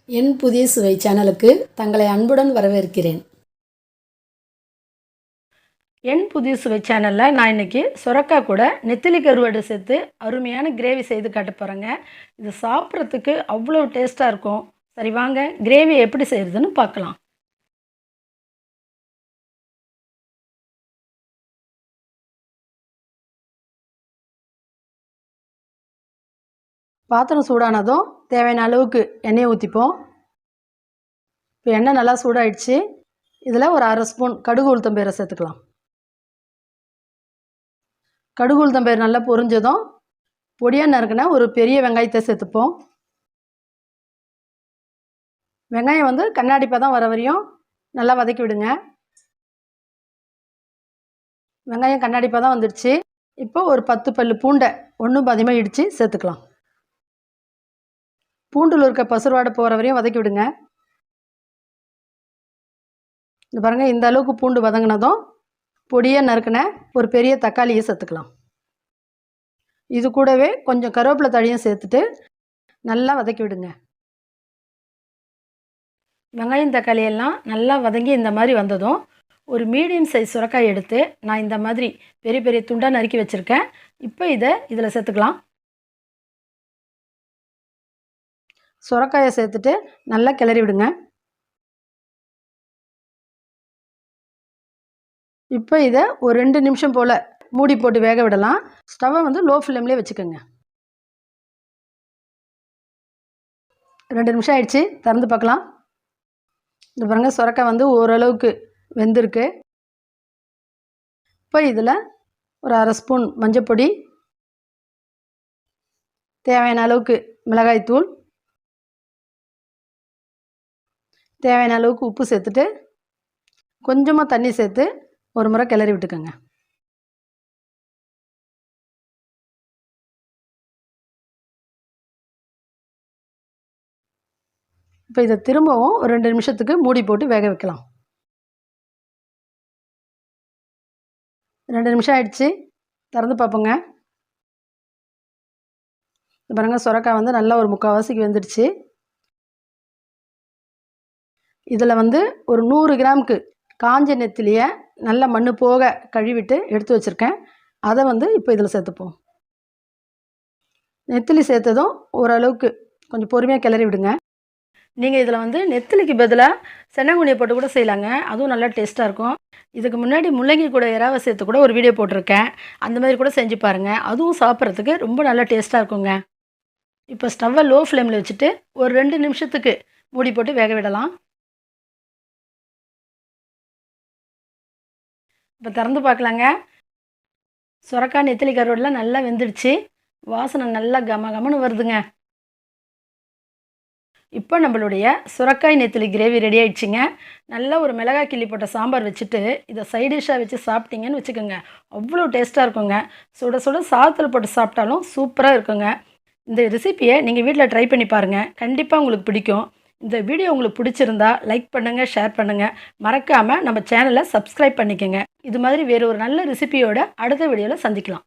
என் புதிய சுவை சேனலுக்கு தங்களை அன்புடன் வரவேற்கிறேன். என் புதிய சுவை சேனலில் நான் இன்றைக்கி சுரக்காய் கூட நெத்திலி கருவாடு சேர்த்து அருமையான கிரேவி செய்து காட்ட போகிறேங்க. இது சாப்பிட்றதுக்கு அவ்வளோ டேஸ்ட்டாக இருக்கும். சரி வாங்க கிரேவி எப்படி செய்கிறதுன்னு பார்க்கலாம். பாத்திரம் சூடானதும் தேவையான அளவுக்கு எண்ணெயை ஊற்றிப்போம். இப்போ எண்ணெய் நல்லா சூடாயிடுச்சு. இதில் ஒரு அரை ஸ்பூன் கடுகு உளுத்தம்பயிரை சேர்த்துக்கலாம். கடுகு உளுத்தம்பயிர் நல்லா பொரிஞ்சதும் பொடியாக நறுக்கின ஒரு பெரிய வெங்காயத்தை சேர்த்துப்போம். வெங்காயம் கண்ணாடி பதம் வர வரையும் நல்லா வதக்கி விடுங்க. வெங்காயம் கண்ணாடி பதம் வந்துடுச்சு. இப்போ ஒரு 10 பல்லு பூண்டை ஒன்றும் பாதியமாக இடித்து சேர்த்துக்கலாம். பூண்டில் இருக்க பசுவாடை போகிற வரையும் வதக்கி விடுங்க. இந்த பாருங்கள், இந்த அளவுக்கு பூண்டு வதங்கினதும் பொடியாக நறுக்கின ஒரு பெரிய தக்காளியை சேர்த்துக்கலாம். இது கூடவே கொஞ்சம் கருவேப்பிலை தழையும் சேர்த்துட்டு நல்லா வதக்கி விடுங்க. வெங்காயம் தக்காளி எல்லாம் நல்லா வதங்கி இந்த மாதிரி வந்ததும் ஒரு மீடியம் சைஸ் சுரக்காய் எடுத்து நான் இந்த மாதிரி பெரிய பெரிய துண்டாக நறுக்கி வச்சுருக்கேன். இப்போ இதில் சேர்த்துக்கலாம். சுரக்காயை சேர்த்துட்டு நல்லா கிளறி விடுங்க. இப்போ இதை ஒரு 2 நிமிஷம் போல் மூடி போட்டு வேக விடலாம். ஸ்டவ்வை லோ ஃப்ளேம்லேயே வச்சுக்கோங்க. 2 நிமிஷம் ஆயிடுச்சு, திறந்து பார்க்கலாம். இந்த பாருங்கள், சுரக்காய் ஓரளவுக்கு வெந்திருக்கு. இப்போ இதில் ஒரு அரை ஸ்பூன் மஞ்சப்பொடி, தேவையான அளவுக்கு மிளகாய்த்தூள், தேவையான அளவுக்கு உப்பு சேர்த்துட்டு கொஞ்சமாக தண்ணி சேர்த்து ஒரு முறை கிளறி விட்டுக்கோங்க. இப்போ இதை திரும்பவும் ஒரு 2 நிமிஷத்துக்கு மூடி போட்டு வேக வைக்கலாம். 2 நிமிஷம் ஆயிடுச்சு, திறந்து பார்ப்போங்க. பாருங்கள், சுரக்காய் நல்லா ஒரு 3/4 வெந்துடுச்சு. இதில் ஒரு 100 கிராமுக்கு காஞ்ச நெத்திலியை நல்லா மண் போக கழுவிட்டு எடுத்து வச்சுருக்கேன். அதை இப்போ இதில் சேர்த்துப்போம். நெத்திலி சேர்த்ததும் ஓரளவுக்கு கொஞ்சம் பொறுமையாக கிளறி விடுங்க. நீங்கள் இதில் நெத்திலிக்கு பதிலாக சென்னங்குனியை போட்டு கூட செய்யலாங்க. அதுவும் நல்லா டேஸ்ட்டாக இருக்கும். இதுக்கு முன்னாடி முள்ளங்கி கூட இறாவை சேர்த்து கூட ஒரு வீடியோ போட்டிருக்கேன். அந்த மாதிரி கூட செஞ்சு பாருங்கள். அதுவும் சாப்பிட்றதுக்கு ரொம்ப நல்லா டேஸ்ட்டாக இருக்குங்க. இப்போ ஸ்டவ்வை லோ ஃப்ளேமில் வச்சுட்டு ஒரு 2 நிமிஷத்துக்கு மூடி போட்டு வேக விடலாம். இப்போ திறந்து பார்க்கலாங்க. சுரக்காய் நெத்திலி கருவாடுலாம் நல்லா வெந்துடுச்சு. வாசனை நல்லா கமன்னு வருதுங்க. இப்போ நம்மளுடைய சுரக்காய் நெத்திலி கிரேவி ரெடி ஆயிடுச்சுங்க. நல்லா ஒரு மிளகாய் கிள்ளி போட்ட சாம்பார் வச்சுட்டு இதை சைட் டிஷ்ஷாக வச்சு சாப்பிட்டீங்கன்னு வச்சுக்கோங்க, அவ்வளோ டேஸ்ட்டாக இருக்குங்க. சுட சுட சாதத்தில் போட்டு சாப்பிட்டாலும் சூப்பராக இருக்குங்க. இந்த ரெசிப்பியை நீங்கள் வீட்டில் ட்ரை பண்ணி பாருங்கள், கண்டிப்பாக உங்களுக்கு பிடிக்கும். இந்த வீடியோ உங்களுக்கு பிடிச்சிருந்தா லைக் பண்ணுங்கள், ஷேர் பண்ணுங்கள். மறக்காமல் நம்ம சேனலை சப்ஸ்கிரைப் பண்ணிக்கோங்க. இது மாதிரி வேறு ஒரு நல்ல ரெசிபியோட அடுத்த வீடியோவில் சந்திக்கலாம்.